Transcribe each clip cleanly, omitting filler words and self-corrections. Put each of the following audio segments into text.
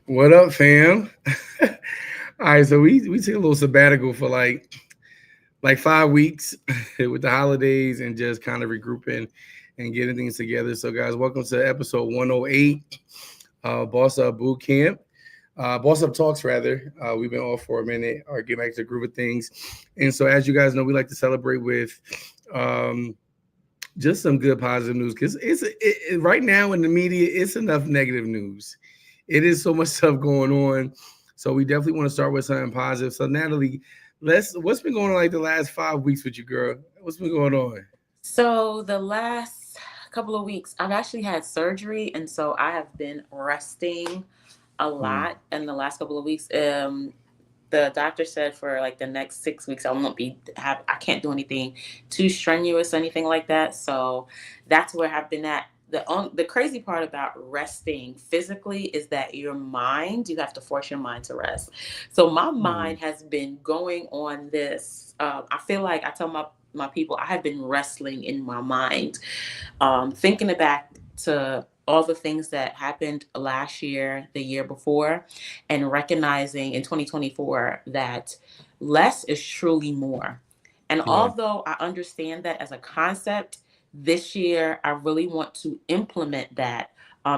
What up, fam? All right, so we took a little sabbatical for like 5 weeks with the holidays and just kind of regrouping and getting things together. So, guys, welcome to episode 108, Boss Up Boot Camp, Boss Up Talks rather. We've been off for a minute, or get back to the groove of things. And so, as you guys know, we like to celebrate with um, just some good positive news because right now in the media, it's enough negative news. It is so much stuff going on. So we definitely want to start with something positive. So Natalie, what's been going on like the last 5 weeks with you, girl? What's been going on? So the last couple of weeks, I've actually had surgery, and so I have been resting a Mm, lot in the last couple of weeks. The doctor said for like the next 6 weeks, I can't do anything too strenuous, anything like that. So that's where I've been at. The crazy part about resting physically is that you have to force your mind to rest. So my mm, mind has been going on this. I feel like I tell my people I have been wrestling in my mind, thinking back to all the things that happened last year, the year before, and recognizing in 2024 that less is truly more. And yeah. although I understand that as a concept, this year I really want to implement that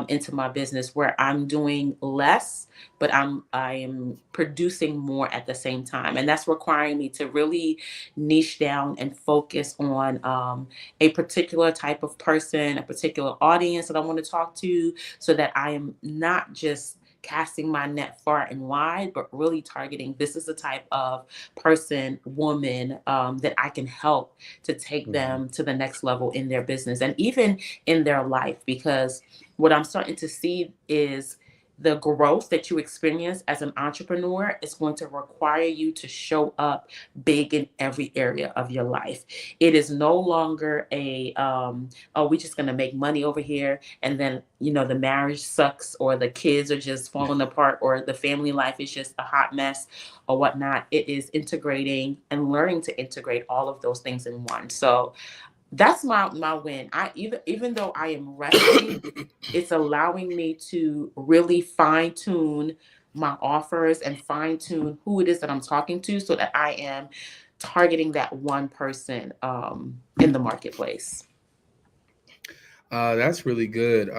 into my business where I'm doing less, but I am producing more at the same time, and that's requiring me to really niche down and focus on a particular type of person, a particular audience that I want to talk to, so that I am not just casting my net far and wide, but really targeting this is the type of person, woman that I can help to take Mhm. them to the next level in their business and even in their life. Because what I'm starting to see is the growth that you experience as an entrepreneur is going to require you to show up big in every area of your life. It is no longer oh, we're just going to make money over here. And then, the marriage sucks or the kids are just falling apart or the family life is just a hot mess or whatnot. It is integrating and learning to integrate all of those things in one. So that's my win. Even though I am resting, it's allowing me to really fine tune my offers and fine tune who it is that I'm talking to so that I am targeting that one person in the marketplace. That's really good.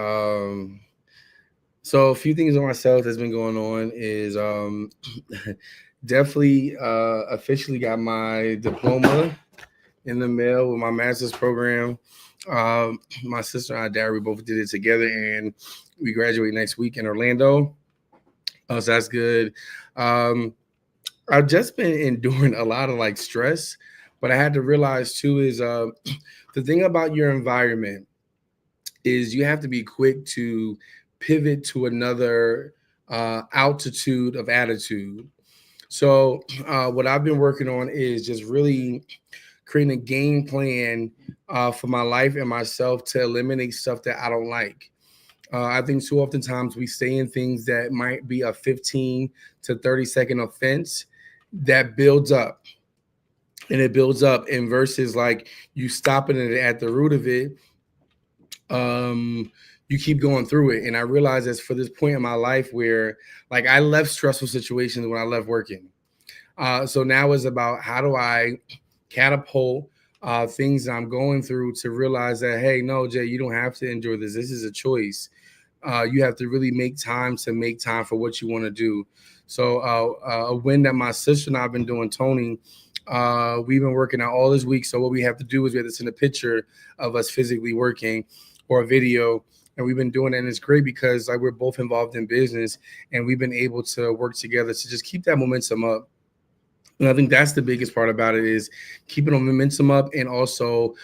So a few things on myself that's been going on is definitely officially got my diploma in the mail with my master's program. My sister and I, Dad, we both did it together, and we graduate next week in Orlando. So that's good. Um, I've just been enduring a lot of like stress, but I had to realize too is the thing about your environment is you have to be quick to pivot to another altitude of attitude. So what I've been working on is just really creating a game plan for my life and myself to eliminate stuff that I don't like. I think too oftentimes we stay in things that might be a 15 to 30-second offense that builds up and it builds up and versus like you stopping it at the root of it. um you keep going through it, and I realized that's for this point in my life where like I left stressful situations when I left working. So now it's about how do I catapult things that I'm going through to realize that, hey, no, Jay, you don't have to endure this. This is a choice. You have to really make time for what you want to do. So a win that my sister and I've been doing, Tony, we've been working out all this week. So what we have to do is we have to send a picture of us physically working or a video. And we've been doing it, and it's great because like we're both involved in business, and we've been able to work together to just keep that momentum up. And I think that's the biggest part about it is keeping the momentum up and also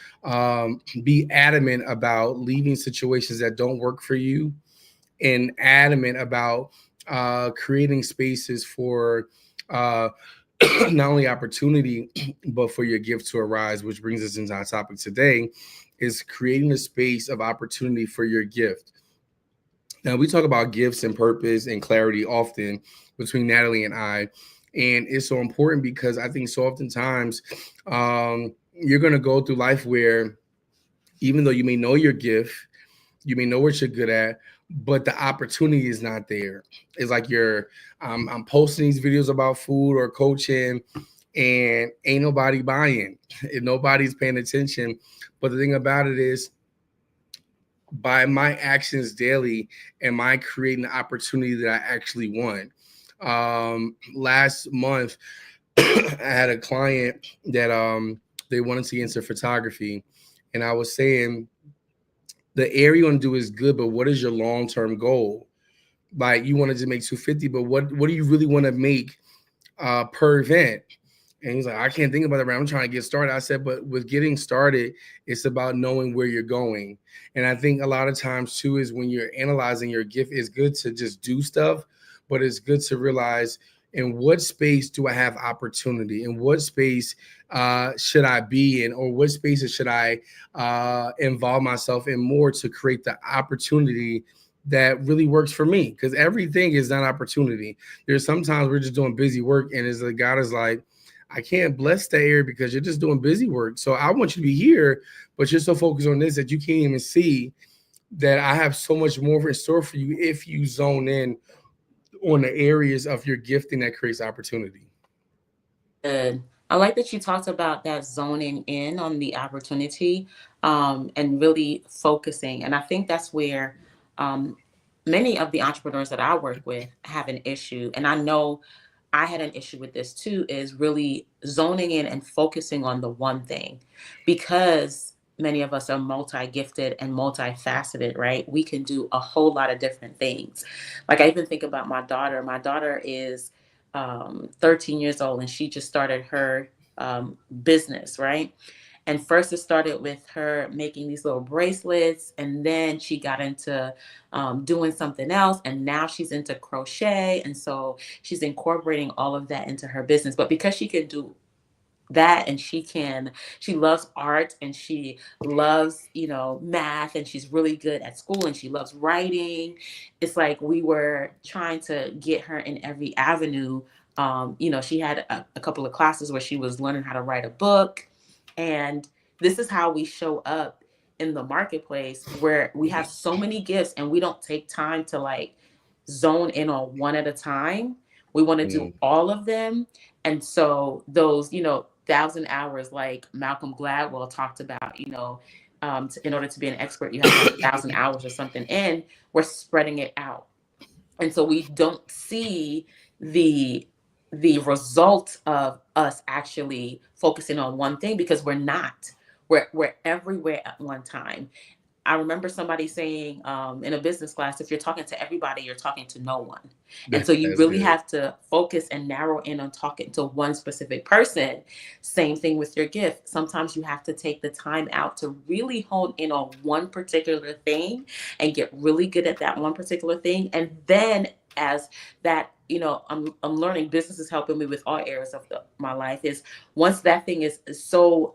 be adamant about leaving situations that don't work for you and adamant about creating spaces for uh, not only opportunity, but for your gift to arise, which brings us into our topic today is creating a space of opportunity for your gift. Now, we talk about gifts and purpose and clarity often between Natalie and I. And it's so important because I think so oftentimes you're going to go through life where even though you may know your gift, you may know what you're good at, but the opportunity is not there. It's like I'm posting these videos about food or coaching, and ain't nobody buying, and nobody's paying attention. But the thing about it is, by my actions daily, am I creating the opportunity that I actually want? Last month, I had a client that they wanted to get into photography, and I was saying the area you want to do is good, but what is your long term goal? Like you wanted to make 250, but what do you really want to make per event? And he's like, I can't think about it. Right? I'm trying to get started. I said, but with getting started, it's about knowing where you're going. And I think a lot of times too is when you're analyzing your gift, it's good to just do stuff, but it's good to realize in what space do I have opportunity? In what space should I be in? Or what spaces should I involve myself in more to create the opportunity that really works for me? Because everything is not opportunity. There's sometimes we're just doing busy work, and as the God is like, I can't bless that area because you're just doing busy work. So I want you to be here, but you're so focused on this that you can't even see that I have so much more in store for you if you zone in on the areas of your gifting that creates opportunity. Good. I like that you talked about that zoning in on the opportunity, and really focusing. And I think that's where um, many of the entrepreneurs that I work with have an issue. And I know I had an issue with this too, is really zoning in and focusing on the one thing, because many of us are multi-gifted and multifaceted, right? We can do a whole lot of different things. Like I even think about my daughter. My daughter is 13 years old, and she just started her business, right? And first it started with her making these little bracelets, and then she got into doing something else, and now she's into crochet. And so she's incorporating all of that into her business. But because she can do that, and she loves art, and she loves, math, and she's really good at school, and she loves writing. It's like we were trying to get her in every avenue. She had a couple of classes where she was learning how to write a book. And this is how we show up in the marketplace, where we have so many gifts and we don't take time to like zone in on one at a time. We want to do Mm, all of them. And so those, 1,000 hours, like Malcolm Gladwell talked about, in order to be an expert, you have to have 1,000 hours or something. And we're spreading it out. And so we don't see the the result of us actually focusing on one thing, because we're not. We're everywhere at one time. I remember somebody saying in a business class, if you're talking to everybody, you're talking to no one. And so you that's really good. have to focus and narrow in on talking to one specific person. Same thing with your gift. Sometimes you have to take the time out to really hone in on one particular thing and get really good at that one particular thing. And then as that, I'm learning, business is helping me with all areas of my life, is once that thing is so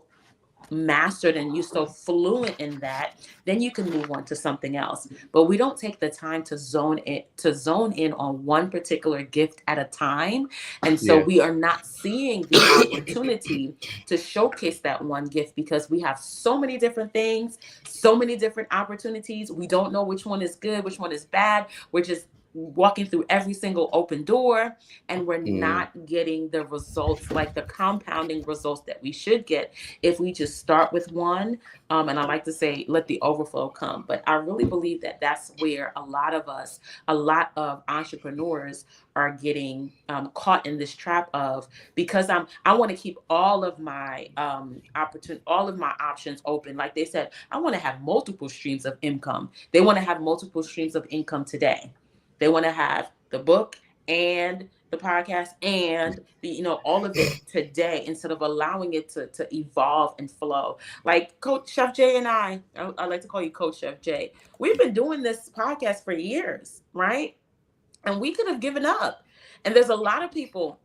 mastered and you're so fluent in that, then you can move on to something else. But we don't take the time to zone in on one particular gift at a time. And so Yeah. we are not seeing the opportunity to showcase that one gift, because we have so many different things, so many different opportunities. We don't know which one is good, which one is bad. We're just walking through every single open door, and we're Mm, not getting the results, like the compounding results that we should get if we just start with one. And I like to say, let the overflow come. But I really believe that that's where a lot of entrepreneurs are getting caught in this trap of, because I want to keep all of my all of my options open. Like they said, I want to have multiple streams of income. They want to have multiple streams of income today. They want to have the book and the podcast and all of it today, instead of allowing it to evolve and flow. Like Coach Chef Jay and I like to call you Coach Chef Jay. We've been doing this podcast for years, right? And we could have given up. And there's a lot of people,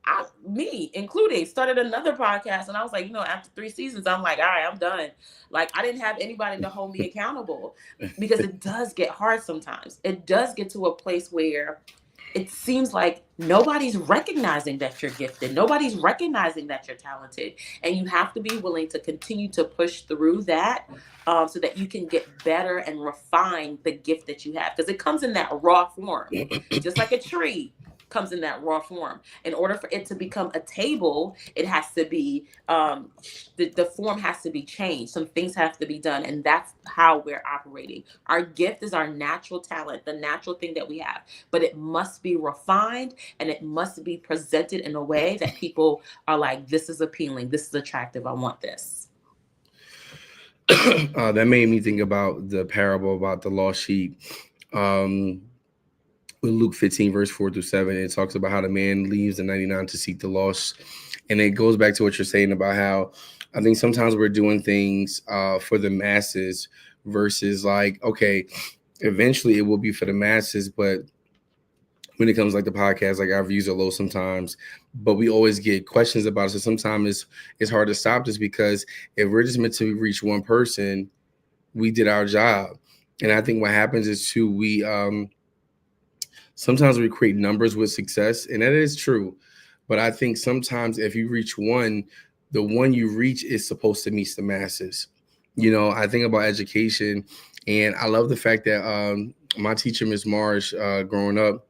me including, started another podcast, and I was like, after 3 seasons, I'm like, all right, I'm done. Like, I didn't have anybody to hold me accountable, because it does get hard sometimes. It does get to a place where it seems like nobody's recognizing that you're gifted. Nobody's recognizing that you're talented. And you have to be willing to continue to push through that, so that you can get better and refine the gift that you have. Because it comes in that raw form, just like a tree comes in that raw form. In order for it to become a table, it has to be, the form has to be changed. Some things have to be done. And that's how we're operating. Our gift is our natural talent, the natural thing that we have, but it must be refined and it must be presented in a way that people are like, this is appealing, this is attractive, I want this. That made me think about the parable about the lost sheep. Um, in Luke 15, verse 4 through 7, it talks about how the man leaves the 99 to seek the lost. And it goes back to what you're saying about how I think sometimes we're doing things for the masses versus like, okay, eventually it will be for the masses, but when it comes like the podcast, like our views are low sometimes, but we always get questions about it. So sometimes it's hard to stop this because if we're just meant to reach one person, we did our job. And I think what happens is too, we sometimes we create numbers with success, and that is true. But I think sometimes if you reach one, the one you reach is supposed to meet the masses. You know, I think about education, and I love the fact that my teacher, Miss Marsh, growing up,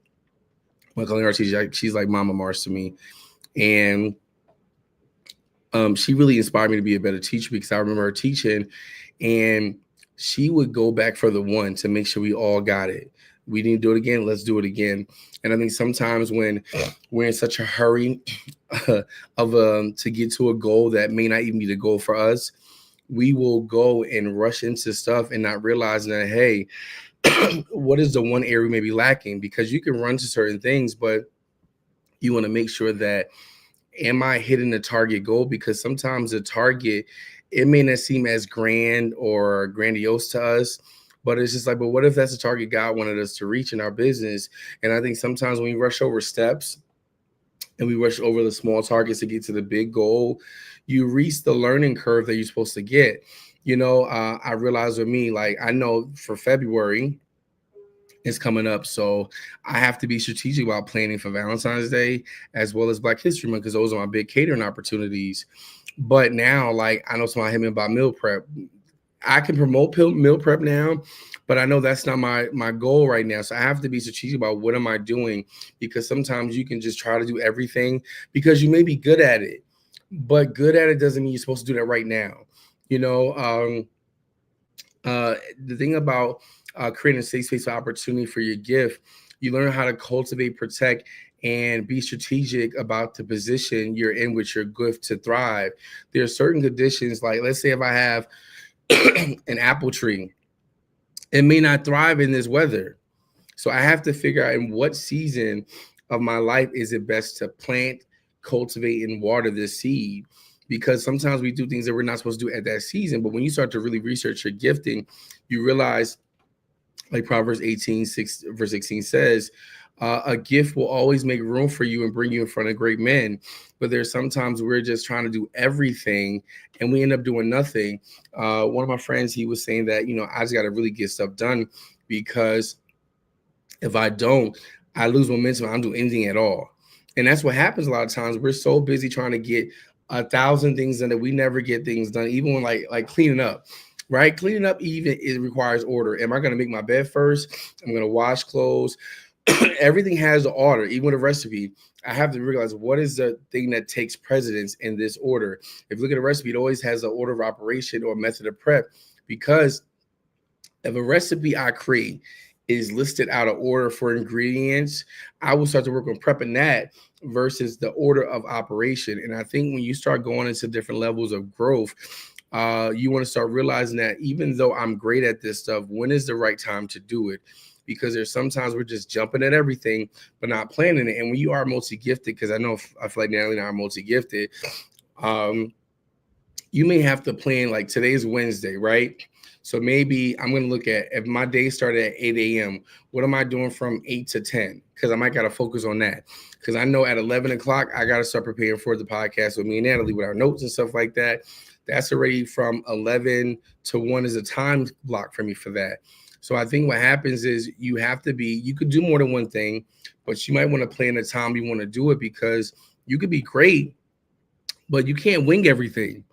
my culinary teacher, she's like Mama Marsh to me, and she really inspired me to be a better teacher because I remember her teaching, and she would go back for the one to make sure we all got it. We didn't do it again. Let's do it again. And I think sometimes when we're in such a hurry of to get to a goal that may not even be the goal for us, we will go and rush into stuff and not realizing that, hey, what is the one area we may be lacking? Because you can run to certain things, but you want to make sure that, am I hitting the target goal? Because sometimes the target, it may not seem as grand or grandiose to us, but it's just like, but what if that's the target God wanted us to reach in our business? And I think sometimes when we rush over steps and we rush over the small targets to get to the big goal, you reach the learning curve that you're supposed to get. You know, I realized with me, like, I know for February, is coming up. So I have to be strategic about planning for Valentine's Day as well as Black History Month because those are my big catering opportunities. But now, like, I know somebody hit me about meal prep. I can promote meal prep now, but I know that's not my goal right now. So I have to be strategic about what am I doing, because sometimes you can just try to do everything because you may be good at it, but good at it doesn't mean you're supposed to do that right now. You know, the thing about creating a safe space of opportunity for your gift, you learn how to cultivate, protect, and be strategic about the position you're in with your gift to thrive. There are certain conditions, like let's say if I have an apple tree, it may not thrive in this weather. So I have to figure out in what season of my life is it best to plant, cultivate, and water this seed. Because sometimes we do things that we're not supposed to do at that season. But when you start to really research your gifting, you realize, like Proverbs 18, 6, verse 16 says, a gift will always make room for you and bring you in front of great men. But there's sometimes we're just trying to do everything and we end up doing nothing. One of my friends, he was saying that, you know, I just got to really get stuff done because if I don't, I lose momentum. I don't do anything at all. And that's what happens a lot of times. We're so busy trying to get 1,000 things done that we never get things done, even when like cleaning up. Right? Cleaning up even it requires order. Am I going to make my bed first? I'm going to wash clothes. Everything has an order, even with a recipe. I have to realize what is the thing that takes precedence in this order. If you look at a recipe, it always has an order of operation or method of prep, because if a recipe I create is listed out of order for ingredients, I will start to work on prepping that versus the order of operation. And I think when you start going into different levels of growth, you want to start realizing that even though I'm great at this stuff, when is the right time to do it? Because there's sometimes we're just jumping at everything, but not planning it. And when you are multi-gifted, because I feel like Natalie and I are multi-gifted, you may have to plan, like today's Wednesday, right? So maybe I'm going to look at, if my day started at 8 a.m., what am I doing from 8 to 10? Because I might got to focus on that. Because I know at 11 o'clock, I got to start preparing for the podcast with me and Natalie with our notes and stuff like that. That's already from 11 to 1 is a time block for me for that. So I think what happens is you could do more than one thing, but you might want to plan the time you want to do it, because you could be great, but you can't wing everything.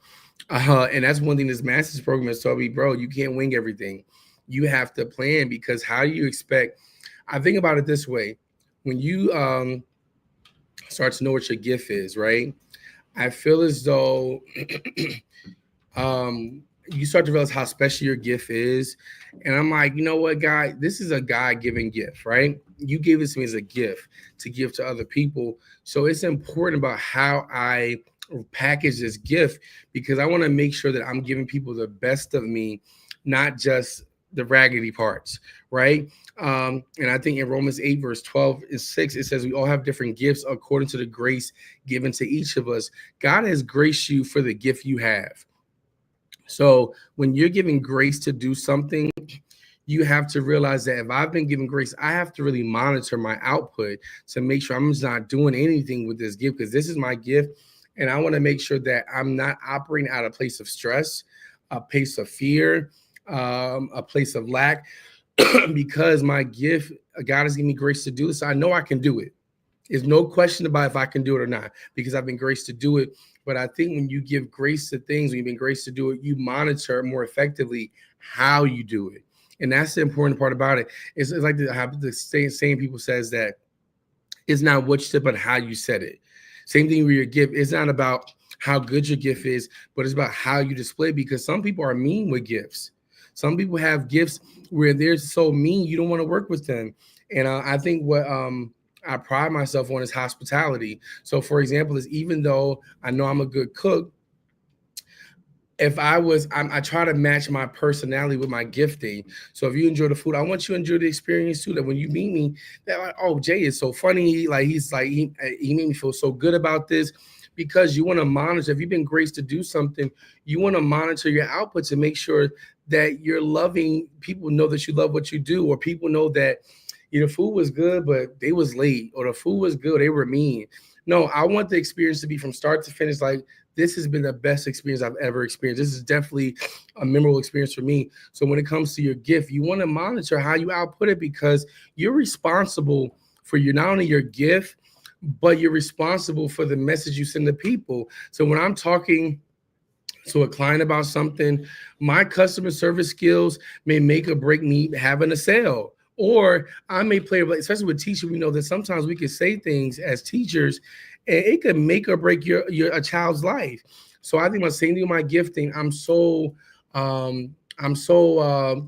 And that's one thing this master's program has told me, bro, you can't wing everything. You have to plan, because how do you expect? I think about it this way. When you start to know what your gift is, right? I feel as though you start to realize how special your gift is. And I'm like, you know what, God, this is a God given gift, right? You gave this to me as a gift to give to other people. So it's important about how I package this gift, because I want to make sure that I'm giving people the best of me, not just the raggedy parts, right? And I think in Romans 8, verse 12 and 6, it says we all have different gifts according to the grace given to each of us. God has graced you for the gift you have. So when you're giving grace to do something, you have to realize that if I've been given grace, I have to really monitor my output to make sure I'm just not doing anything with this gift, because this is my gift. And I want to make sure that I'm not operating out of a place of stress, a place of fear, a place of lack, because my gift, God has given me grace to do this. So I know I can do it. There's no question about if I can do it or not, because I've been graced to do it. But I think when you give grace to things, when you've been graced to do it, you monitor more effectively how you do it. And that's the important part about it. It's like the same people says that it's not what you said, but how you said it. Same thing with your gift. It's not about how good your gift is, but it's about how you display it, because some people are mean with gifts. Some people have gifts where they're so mean, you don't want to work with them. And I think what I pride myself on is hospitality. So, for example, is even though I know I'm a good cook, if I try to match my personality with my gifting. So if you enjoy the food, I want you to enjoy the experience too. That when you meet me, that like, oh, Jay is so funny. He made me feel so good about this, because you want to monitor. If you've been graced to do something, you want to monitor your output to make sure that you're loving. People know that you love what you do, or people know that the food was good, but they was late, or the food was good, they were mean. No, I want the experience to be from start to finish. Like, this has been the best experience I've ever experienced. This is definitely a memorable experience for me. So when it comes to your gift, you want to monitor how you output it, because you're responsible for not only your gift, but you're responsible for the message you send to people. So when I'm talking to a client about something, my customer service skills may make or break me having a sale. Or I may play, especially with teachers, we know that sometimes we can say things as teachers, and it could make or break your a child's life. So I think my same thing with my gifting. I'm so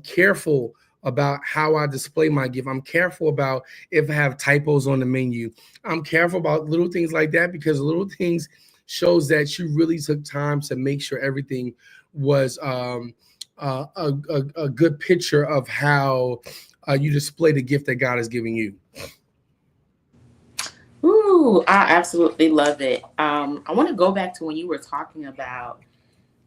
careful about how I display my gift. I'm careful about if I have typos on the menu. I'm careful about little things like that, because little things shows that you really took time to make sure everything was a good picture of how you display the gift that God is giving you. Ooh, I absolutely love it. I want to go back to when you were talking about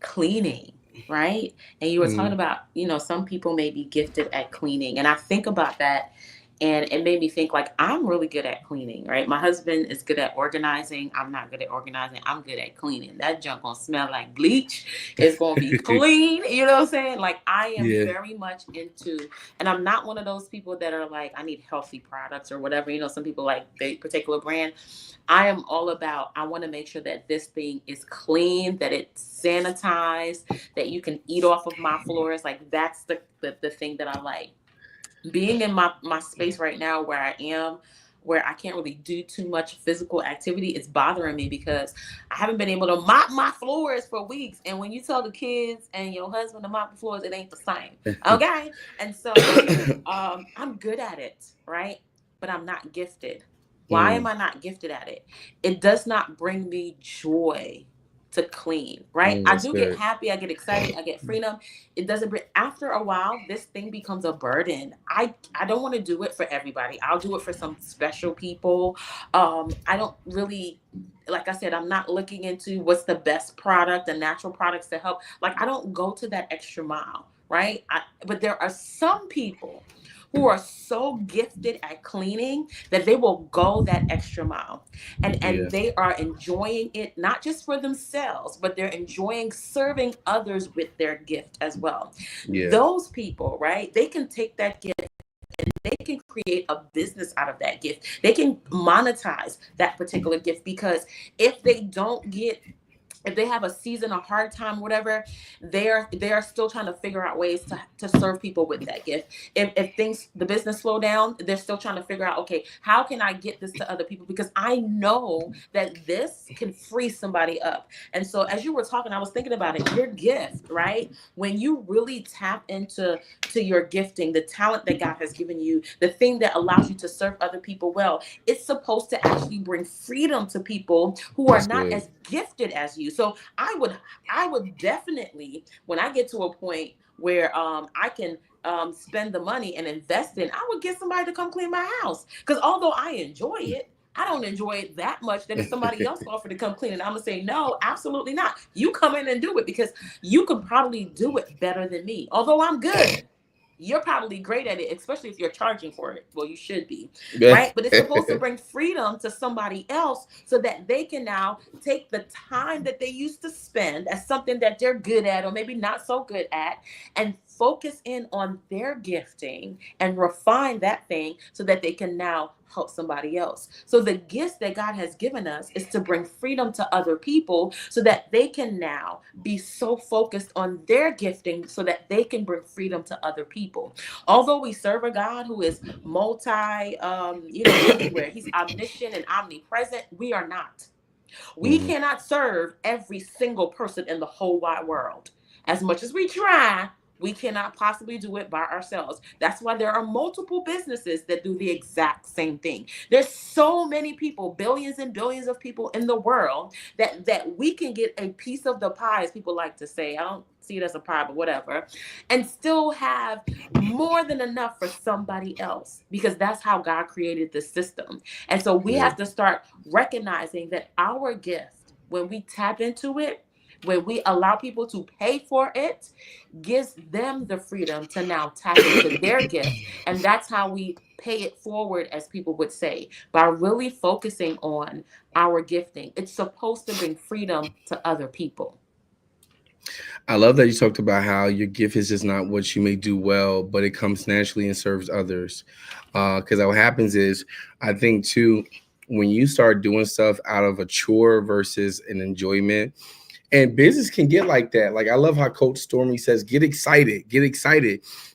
cleaning, right? And you were talking Mm. about, some people may be gifted at cleaning. And I think about that, and it made me think, like, I'm really good at cleaning, right? My husband is good at organizing. I'm not good at organizing. I'm good at cleaning. That junk gonna smell like bleach. It's gonna be clean. You know what I'm saying? Like, I am Yeah. very much into, and I'm not one of those people that are like, I need healthy products or whatever. Some people like the particular brand. I am all about, I want to make sure that this thing is clean, that it's sanitized, that you can eat off of my floors. Like, that's the thing that I like. Being in my space right now where I am, where I can't really do too much physical activity, it's bothering me because I haven't been able to mop my floors for weeks. And when you tell the kids and your husband to mop the floors, it ain't the same. Okay. And so I'm good at it, right? But I'm not gifted. Why am Mm, I not gifted at it? It does not bring me joy to clean, right? I that's do get good. happy, I get excited, I get freedom. It doesn't bring, after a while, this thing becomes a burden. I don't want to do it for everybody. I'll do it for some special people. I don't really, like I said, I'm not looking into what's the best product, the natural products to help. Like, I don't go to that extra mile, right? But there are some people who are so gifted at cleaning that they will go that extra mile, Yeah. and they are enjoying it not just for themselves, but they're enjoying serving others with their gift as well. Yeah. Those people, right, they can take that gift and they can create a business out of that gift. They can monetize that particular gift, because if they don't get, if they have a season, a hard time, whatever, they're still trying to figure out ways to serve people with that gift. If things, the business slow down, they're still trying to figure out, okay, how can I get this to other people, because I know that this can free somebody up. And so as you were talking, I was thinking about it, your gift, right? When you really tap into your gifting, the talent that God has given you, the thing that allows you to serve other people well, it's supposed to actually bring freedom to people who are That's not good. as gifted as you. So I would definitely, when I get to a point where I can spend the money and invest in, I would get somebody to come clean my house, because although I enjoy it, I don't enjoy it that much that if somebody else offered to come clean it, I'm gonna say no, absolutely not. You come in and do it, because you could probably do it better than me. Although I'm good, you're probably great at it, especially if you're charging for it. Well, you should be, right? But it's supposed to bring freedom to somebody else so that they can now take the time that they used to spend as something that they're good at or maybe not so good at, and focus in on their gifting and refine that thing so that they can now help somebody else. So the gifts that God has given us is to bring freedom to other people so that they can now be so focused on their gifting so that they can bring freedom to other people. Although we serve a God who is multi, everywhere, he's omniscient and omnipresent, we are not. We Mhm. cannot serve every single person in the whole wide world. As much as we try, we cannot possibly do it by ourselves. That's why there are multiple businesses that do the exact same thing. There's so many people, billions and billions of people in the world, that we can get a piece of the pie, as people like to say. I don't see it as a pie, but whatever, and still have more than enough for somebody else, because that's how God created the system. And so we Yeah. have to start recognizing that our gift, when we tap into it, when we allow people to pay for it, gives them the freedom to now tap into their gift. And that's how we pay it forward, as people would say, by really focusing on our gifting. It's supposed to bring freedom to other people. I love that you talked about how your gift is just not what you may do well, but it comes naturally and serves others. Because what happens is, I think too, when you start doing stuff out of a chore versus an enjoyment, and business can get like that. Like I love how Coach Stormy says, get excited.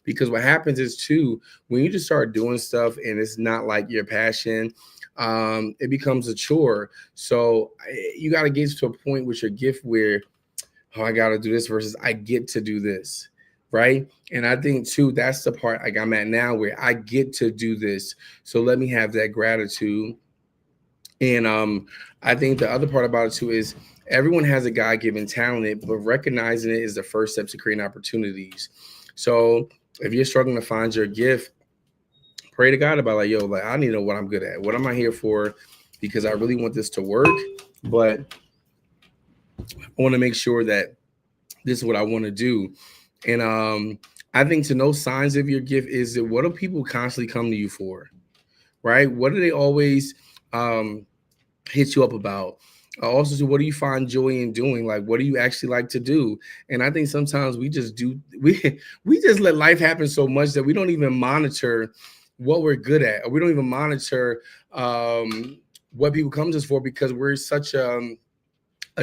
Because what happens is too, when you just start doing stuff and it's not like your passion, it becomes a chore. So you got to get to a point with your gift where, oh, I got to do this versus I get to do this. Right. And I think too, that's the part like I'm at now where I get to do this. So let me have that gratitude. And I think the other part about it too is everyone has a God-given talent, but recognizing it is the first step to creating opportunities. So if you're struggling to find your gift, pray to God about like, yo, like I need to know what I'm good at. What am I here for? Because I really want this to work, but I want to make sure that this is what I want to do. And I think to know signs of your gift is that what do people constantly come to you for? Right? What do they always um hit you up about? Also, so what do you find joy in doing? Like, what do you actually like to do? And I think sometimes we just do we just let life happen so much that we don't even monitor what we're good at, or we don't even monitor what people come to us for, because we're such a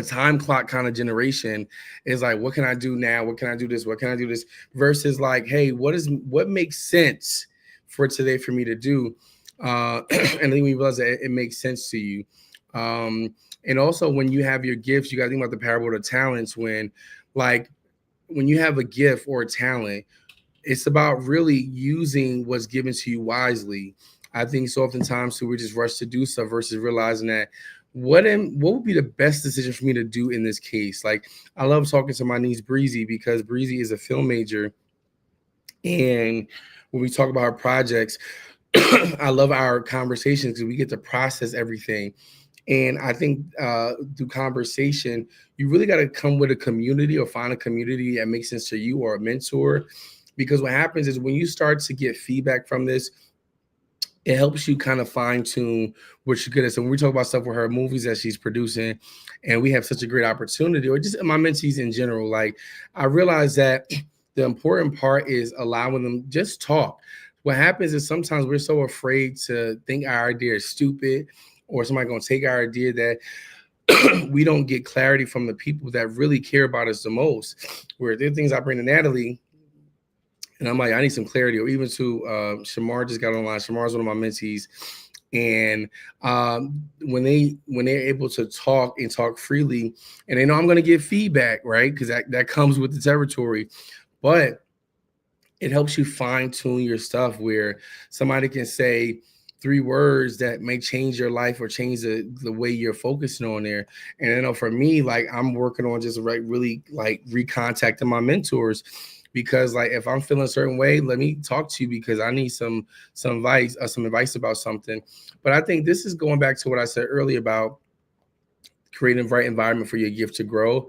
time clock kind of generation. Is like, what can I do now? What can I do this? What can I do this? Versus like, hey, what makes sense for today for me to do? And then we realize that it makes sense to you. Um, and also when you have your gifts, you got to think about the parable of the talents. Like, when you have a gift or a talent, it's about really using what's given to you wisely. I think so oftentimes too, we just rush to do stuff versus realizing that what would be the best decision for me to do in this case. Like I love talking to my niece Breezy, because Breezy is a film major, and when we talk about our projects, I love our conversations because we get to process everything. And I think through conversation, you really got to come with a community or find a community that makes sense to you, or a mentor, because what happens is when you start to get feedback from this, it helps you kind of fine tune what you're good at. So when we talk about stuff with her movies that she's producing, and we have such a great opportunity, or just my mentees in general, like I realize that the important part is allowing them just talk. What happens is sometimes we're so afraid to think our idea is stupid, or somebody gonna take our idea, that we don't get clarity from the people that really care about us the most. Where there are things I bring to Natalie, and I'm like, I need some clarity. Or even to Shamar just got online. Shamar's one of my mentees. And when they're able to talk and talk freely, and they know I'm going to get feedback, right? Because that comes with the territory. But it helps you fine tune your stuff, where somebody can say 3 words that may change your life or change the way you're focusing on there. And I know for me, like I'm working on just really like recontacting my mentors, because like if I'm feeling a certain way, let me talk to you because I need some advice about something. But I think this is going back to what I said earlier about creating the right environment for your gift to grow.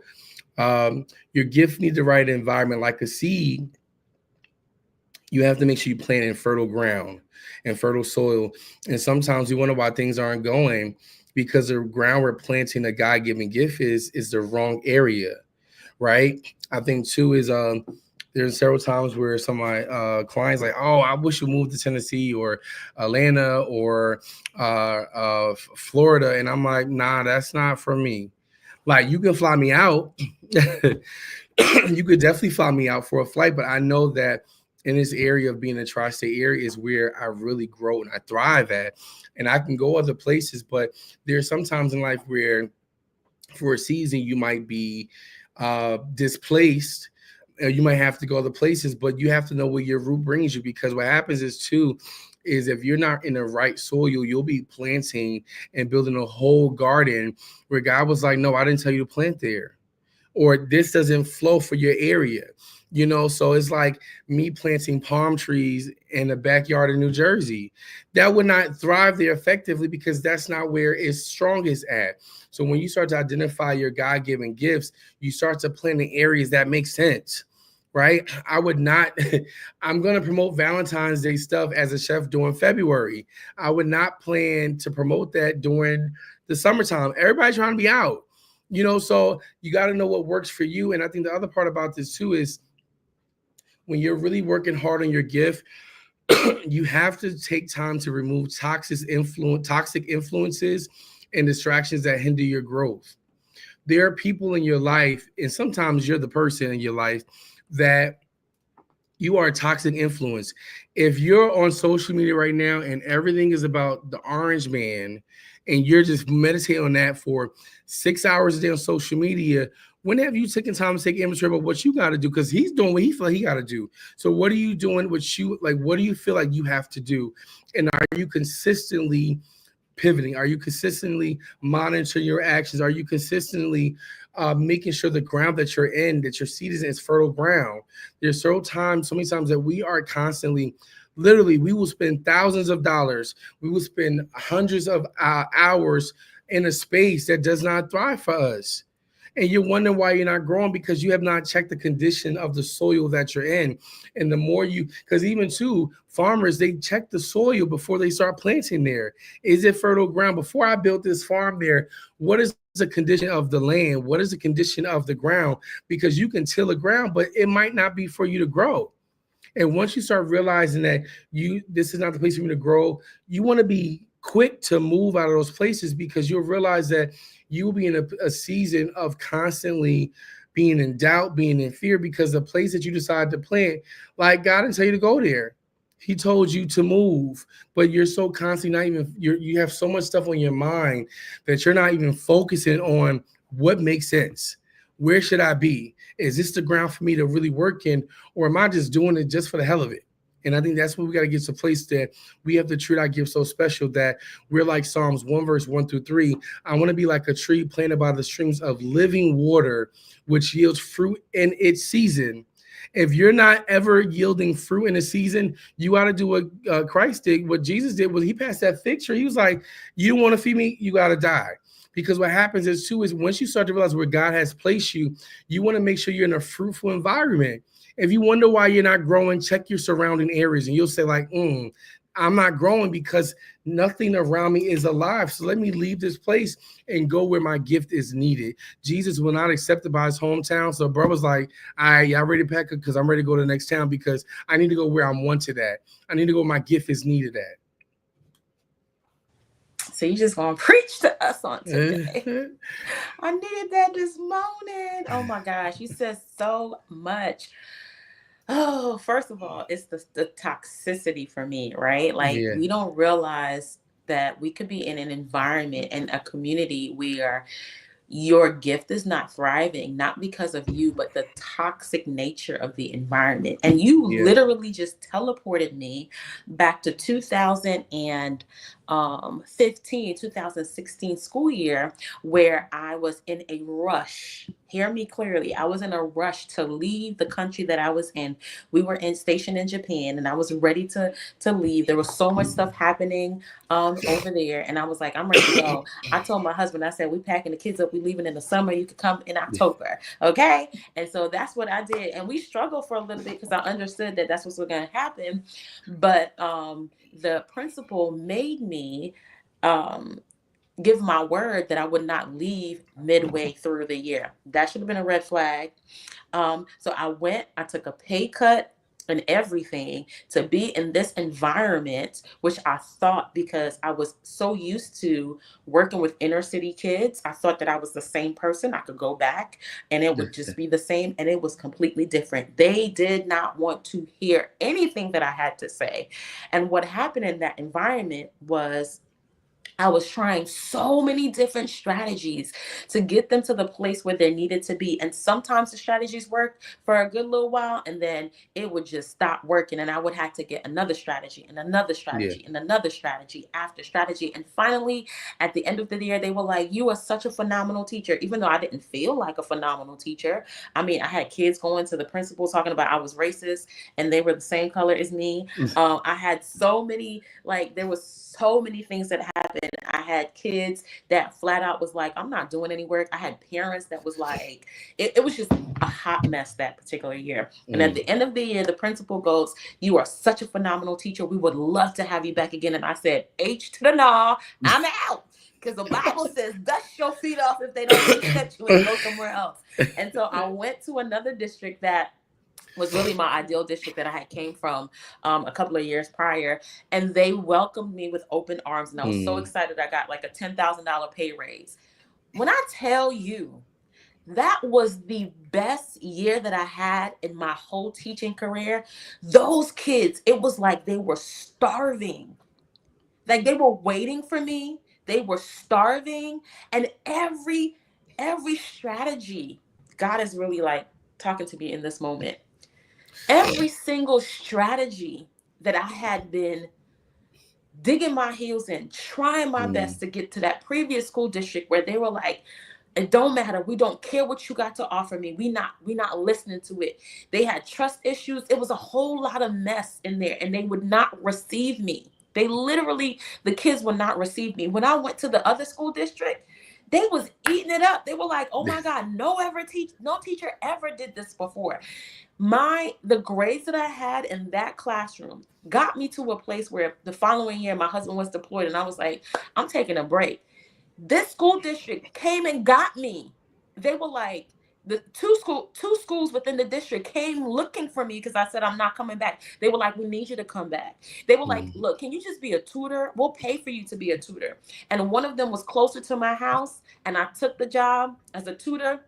Your gift needs the right environment. Like a seed, you have to make sure you plant in fertile ground and fertile soil. And sometimes we wonder why things aren't going, because the ground we're planting a God-given gift is the wrong area, right? I think too is there's several times where some of my clients like, oh, I wish you moved to Tennessee or Atlanta or Florida. And I'm like, nah, that's not for me. Like, you can fly me out. You could definitely fly me out for a flight, but I know that in this area of being a tri-state area is where I really grow and I thrive at. And I can go other places, but there's sometimes in life where for a season you might be displaced. You might have to go other places, but you have to know where your root brings you, because what happens is too is if you're not in the right soil, you'll be planting and building a whole garden where God was like, no, I didn't tell you to plant there, or this doesn't flow for your area. So it's like me planting palm trees in the backyard of New Jersey. That would not thrive there effectively, because that's not where it's strongest at. So when you start to identify your God-given gifts, you start to plan in areas that make sense, right? I would not, I'm going to promote Valentine's Day stuff as a chef during February. I would not plan to promote that during the summertime. Everybody's trying to be out, so you got to know what works for you. And I think the other part about this too is when you're really working hard on your gift, you have to take time to remove toxic influences and distractions that hinder your growth. There are people in your life, and sometimes you're the person in your life that you are a toxic influence. If you're on social media right now and everything is about the orange man, and you're just meditating on that for 6 hours a day on social media, when have you taken time to take inventory about what you got to do? Because he's doing what he feel like he got to do. So what are you doing? What do you feel like you have to do? And are you consistently pivoting? Are you consistently monitoring your actions? Are you consistently making sure the ground that you're in, that your seed is fertile ground? There's so many times that we are constantly, literally, we will spend thousands of dollars. We will spend hundreds of hours in a space that does not thrive for us. And you're wondering why you're not growing, because you have not checked the condition of the soil that you're in. And the more because even too, farmers, they check the soil before they start planting there. Is it fertile ground? Before I built this farm there, what is the condition of the land? What is the condition of the ground? Because you can till the ground, but it might not be for you to grow. And once you start realizing that this is not the place for me to grow, you want to be quick to move out of those places, because you'll realize that you will be in a season of constantly being in doubt, being in fear, because the place that you decide to plant, like God didn't tell you to go there. He told you to move, but you're so constantly you have so much stuff on your mind that you're not even focusing on what makes sense. Where should I be? Is this the ground for me to really work in, or am I just doing it just for the hell of it? And I think that's what we got to get to a place that we have to treat our gift so special that we're like Psalms 1 verse 1-3. I want to be like a tree planted by the streams of living water, which yields fruit in its season. If you're not ever yielding fruit in a season, you got to do what Christ did. What Jesus did was he passed that fig tree. He was like, you don't want to feed me, you got to die. Because what happens is once you start to realize where God has placed you, you want to make sure you're in a fruitful environment. If you wonder why you're not growing, check your surrounding areas and you'll say like, I'm not growing because nothing around me is alive. So let me leave this place and go where my gift is needed. Jesus will not accept it by his hometown. So bro was like, all right, y'all ready to pack up? Because I'm ready to go to the next town because I need to go where I'm wanted at. I need to go where my gift is needed at. So you just gonna preach to us on today. I needed that this morning. Oh my gosh, you said so much. Oh, first of all, it's the toxicity for me, right? Like Yeah. we don't realize that we could be in an environment and a community where your gift is not thriving, not because of you, but the toxic nature of the environment. And you Yeah. literally just teleported me back to 2015, 2016 school year, where I was in a rush. Hear me clearly. I was in a rush to leave the country that I was in. We were stationed in Japan, and I was ready to leave. There was so much stuff happening over there, and I was like, I'm ready to go. I told my husband, I said, we packing the kids up. We leaving in the summer. You could come in October. Okay. And so that's what I did. And we struggled for a little bit because I understood that that's what's going to happen. But the principal made me um, give my word that I would not leave midway through the year. That should have been a red flag. So I took a pay cut and everything to be in this environment, which I thought, because I was so used to working with inner city kids, I thought that I was the same person. I could go back and it would just be the same. And it was completely different. They did not want to hear anything that I had to say. And what happened in that environment was I was trying so many different strategies to get them to the place where they needed to be. And sometimes the strategies worked for a good little while, and then it would just stop working. And I would have to get another strategy and another Yeah. strategy and another strategy after strategy. And finally, at the end of the year, they were like, you are such a phenomenal teacher, even though I didn't feel like a phenomenal teacher. I mean, I had kids going to the principal talking about I was racist and they were the same color as me. I had so many, like, there was so many things that happened. I had kids that flat out was like, I'm not doing any work. I had parents that was like, it was just a hot mess that particular year. And at the end of the year, the principal goes, you are such a phenomenal teacher. We would love to have you back again. And I said, H to the nah, I'm out. Because the Bible says, dust your feet off if they don't accept you and go somewhere else. And so I went to another district that was really my ideal district that I had came from a couple of years prior. And they welcomed me with open arms. And I was so excited. I got like a $10,000 pay raise. When I tell you, that was the best year that I had in my whole teaching career. Those kids, it was like they were starving. Like they were waiting for me. They were starving. And every strategy, God is really like talking to me in this moment. Every single strategy that I had been digging my heels in, trying my best to get to that previous school district where they were like, it don't matter. We don't care what you got to offer me. We not listening to it. They had trust issues. It was a whole lot of mess in there, and they would not receive me. They literally, the kids would not receive me. When I went to the other school district, they was eating it up. They were like, oh my God, no teacher ever did this before. The grades that I had in that classroom got me to a place where the following year my husband was deployed and I was like, I'm taking a break. This school district came and got me. They were like, the two schools within the district came looking for me because I said I'm not coming back. They were like, we need you to come back. They were like, look, can you just be a tutor? We'll pay for you to be a tutor. And one of them was closer to my house, and I took the job as a tutor.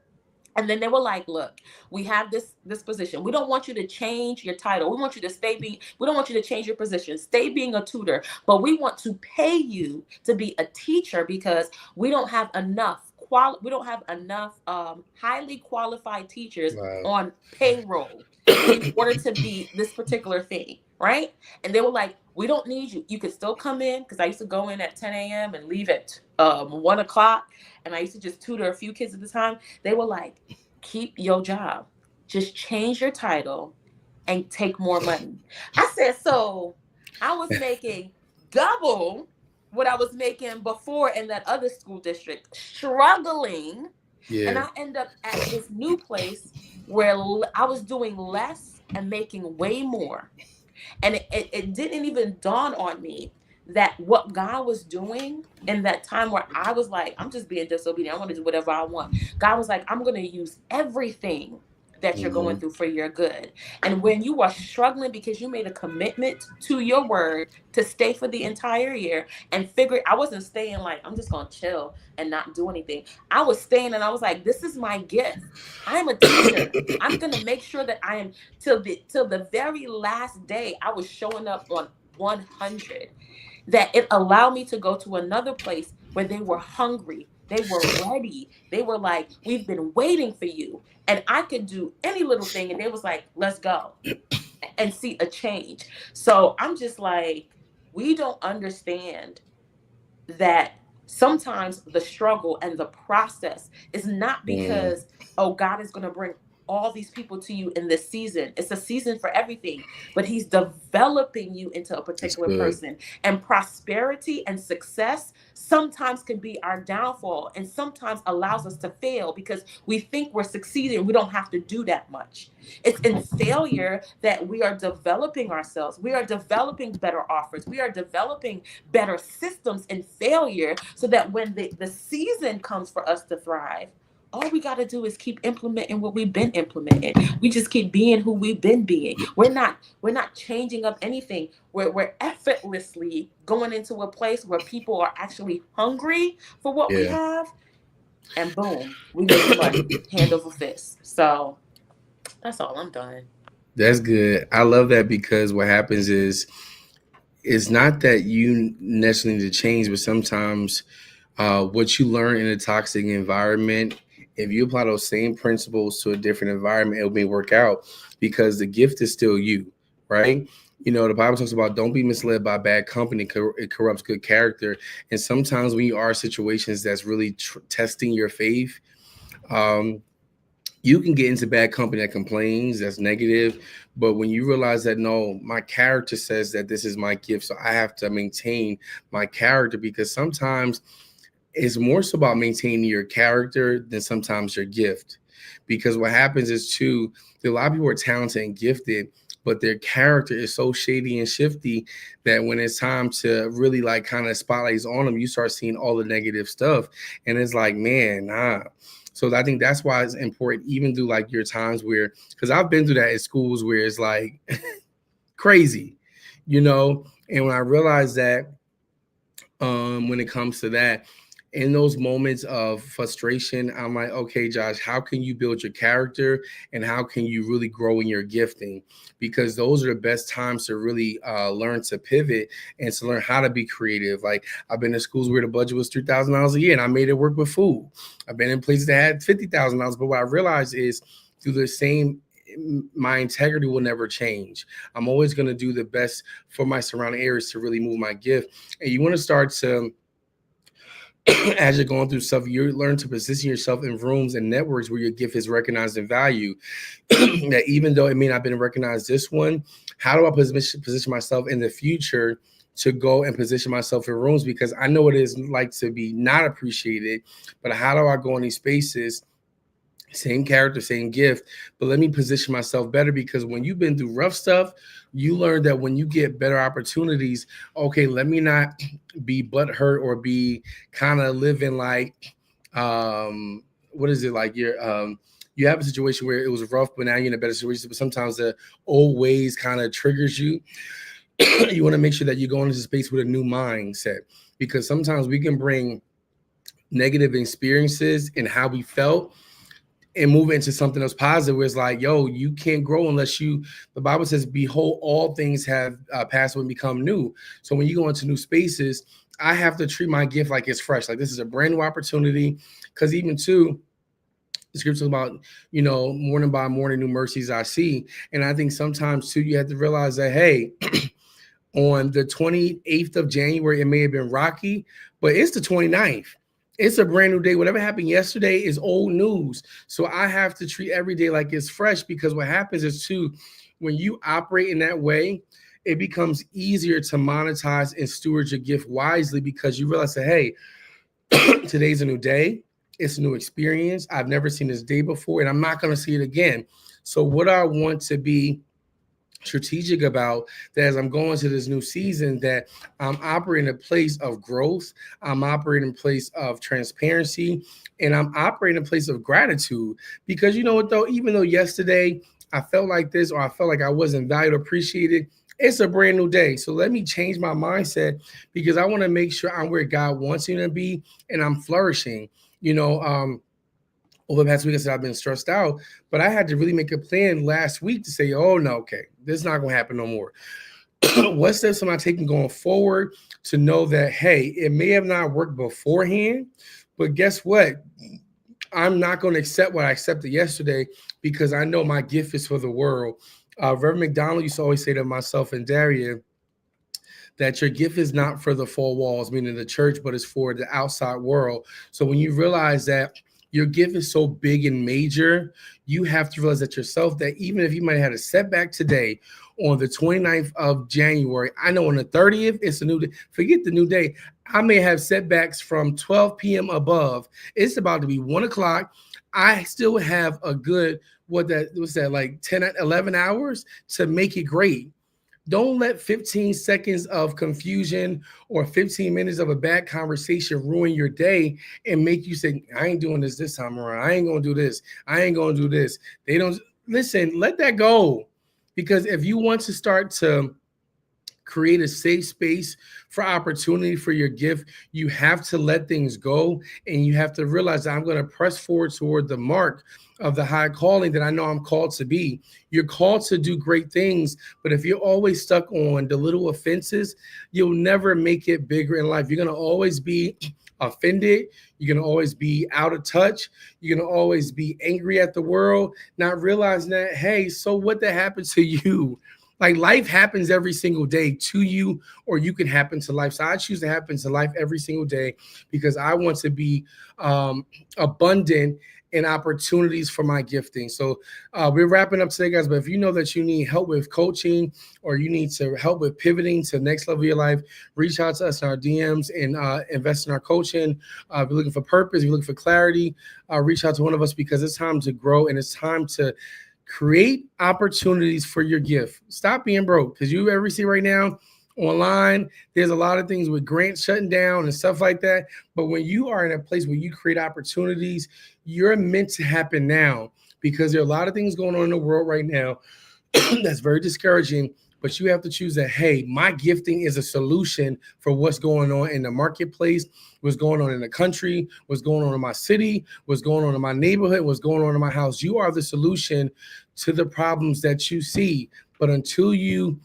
And then they were like, look, we have this position. We don't want you to change your title. We want you to we don't want you to change your position. Stay being a tutor, but we want to pay you to be a teacher because we don't have enough highly qualified teachers Wow. on payroll in order to be this particular thing, right? And they were like, we don't need you. You could still come in, because I used to go in at 10 a.m. and leave at 1 o'clock. And I used to just tutor a few kids at the time. They were like, keep your job. Just change your title and take more money. I said, so I was making double what I was making before in that other school district, struggling. And Yeah. I end up at this new place where I was doing less and making way more. And it didn't even dawn on me that what God was doing in that time where I was like, I'm just being disobedient. I want to do whatever I want. God was like, I'm going to use everything that you're going Mhm. through for your good. And when you are struggling because you made a commitment to your word to stay for the entire year and figure, I wasn't staying like, I'm just going to chill and not do anything. I was staying and I was like, this is my gift. I am a teacher. I'm going to make sure that I am till the very last day I was showing up on 100, that it allowed me to go to another place where they were hungry, they were ready, they were like, we've been waiting for you, and I could do any little thing and they was like, let's go and see a change. So I'm just like, we don't understand that sometimes the struggle and the process is not Mm, because, oh, God is going to bring all these people to you in this season. It's a season for everything, but he's developing you into a that's particular good. person. And prosperity and success sometimes can be our downfall and sometimes allows us to fail because we think we're succeeding. We don't have to do that much. It's in failure that we are developing ourselves. We are developing better offers. We are developing better systems in failure so that when the season comes for us to thrive, all we got to do is keep implementing what we've been implementing. We just keep being who we've been being. We're not changing up anything. We're effortlessly going into a place where people are actually hungry for what we Yeah. have, and boom, we make money hand over fist. So that's all. I'm done. That's good. I love that because what happens is it's not that you necessarily need to change, but sometimes what you learn in a toxic environment, if you apply those same principles to a different environment, it may work out because the gift is still you, right? You know, the Bible talks about don't be misled by bad company. It corrupts good character. And sometimes when you are in situations that's really testing your faith, um, you can get into bad company that complains, that's negative. But when you realize that, no, my character says that this is my gift, so I have to maintain my character, because sometimes it's more so about maintaining your character than sometimes your gift. Because what happens is, too, a lot of people are talented and gifted, but their character is so shady and shifty that when it's time to really like kind of spotlights on them, you start seeing all the negative stuff. And it's like, man, nah. So I think that's why it's important, even through like your times where, because I've been through that at schools where it's like crazy, you know. And when I realized that, when it comes to that, in those moments of frustration, I'm like, okay, Josh, how can you build your character and how can you really grow in your gifting? Because those are the best times to really learn to pivot and to learn how to be creative. Like, I've been in schools where the budget was $3,000 a year and I made it work with food. I've been in places that had $50,000, but what I realized is through the same, my integrity will never change. I'm always going to do the best for my surrounding areas to really move my gift. And you want to start to, as you're going through stuff, you learn to position yourself in rooms and networks where your gift is recognized and valued. That even though it may not have been recognized this one, how do I position myself in the future to go and position myself in rooms? Because I know what it is like to be not appreciated, but how do I go in these spaces? Same character, same gift, but let me position myself better, because when you've been through rough stuff, you learn that when you get better opportunities, okay, let me not be butthurt or be kind of living like, what is it, like you have a situation where it was rough, but now you're in a better situation. But sometimes the old ways kind of triggers you. You want to make sure that you go into space with a new mindset, because sometimes we can bring negative experiences and how we felt and move into something else positive, where it's like, yo, you can't grow unless you, the Bible says, behold, all things have passed away and become new. So when you go into new spaces, I have to treat my gift like it's fresh. Like, this is a brand new opportunity. Because even too, the scripture about, you know, morning by morning, new mercies I see. And I think sometimes too, you have to realize that, hey, on the 28th of January, it may have been rocky, but it's the 29th. It's a brand new day. Whatever happened yesterday is old news. So I have to treat every day like it's fresh, because what happens is, too, when you operate in that way, it becomes easier to monetize and steward your gift wisely, because you realize that, hey, today's a new day. It's a new experience. I've never seen this day before, and I'm not going to see it again. So what I want to be strategic about that as I'm going to this new season, that I'm operating in a place of growth, I'm operating in a place of transparency, and I'm operating in a place of gratitude. Because you know what though, even though yesterday I felt like this, or I felt like I wasn't valued, appreciated, it's a brand new day. So let me change my mindset, because I want to make sure I'm where God wants me to be and I'm flourishing. You know, over the past week, I said I've been stressed out, but I had to really make a plan last week to say, oh no, okay, this is not going to happen no more. What steps am I taking going forward to know that, hey, it may have not worked beforehand, but guess what? I'm not going to accept what I accepted yesterday, because I know my gift is for the world. Reverend McDonald used to always say to myself and Daria that your gift is not for the four walls, meaning the church, but it's for the outside world. So when you realize that your gift is so big and major, you have to realize that yourself, that even if you might have had a setback today on the 29th of January, I know on the 30th, it's a new day. Forget the new day. I may have setbacks from 12 p.m. above. It's about to be 1 o'clock. I still have a good, what that was that, like 10, 11 hours to make it great. Don't let 15 seconds of confusion or 15 minutes of a bad conversation ruin your day and make you say, I ain't doing this time around. I ain't going to do this. I ain't going to do this. They don't listen. Let that go. Because if you want to start to create a safe space for opportunity for your gift, you have to let things go, and you have to realize that I'm going to press forward toward the mark of the high calling that I know I'm called to be. You're called to do great things, but if you're always stuck on the little offenses, you'll never make it bigger in life. You're going to always be offended. You're going to always be out of touch. You're going to always be angry at the world, not realizing that, hey, so what that happened to you? Like, life happens every single day to you, or you can happen to life. So I choose to happen to life every single day, because I want to be abundant in opportunities for my gifting. So we're wrapping up today, guys. But if you know that you need help with coaching, or you need to help with pivoting to the next level of your life, reach out to us in our DMs and invest in our coaching. If you're looking for purpose, if you're looking for clarity, reach out to one of us, because it's time to grow and it's time to create opportunities for your gift. Stop being broke, because you ever see right now online, there's a lot of things with grants shutting down and stuff like that. But when you are in a place where you create opportunities, you're meant to happen now, because there are a lot of things going on in the world right now that's very discouraging. But you have to choose that, hey, my gifting is a solution for what's going on in the marketplace, what's going on in the country, what's going on in my city, what's going on in my neighborhood, what's going on in my house. You are the solution to the problems that you see. But until you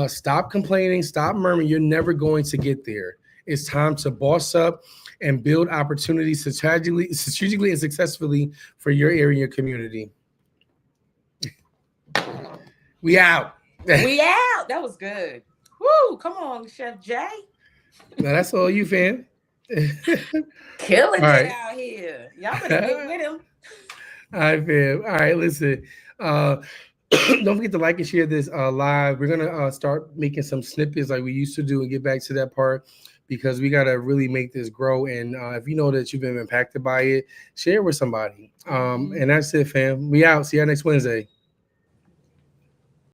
stop complaining, stop murmuring, you're never going to get there. It's time to boss up and build opportunities strategically and successfully for your area and your community. We out. We out. That was good. Woo! Come on, Chef Jay. Now that's all you, fam. Killing All it right. out here. Y'all better get with him. All right, fam. All right, listen. Don't forget to like and share this live. We're gonna start making some snippets like we used to do and get back to that part, because we gotta really make this grow. And if you know that you've been impacted by it, share it with somebody. And that's it, fam. We out. See you next Wednesday.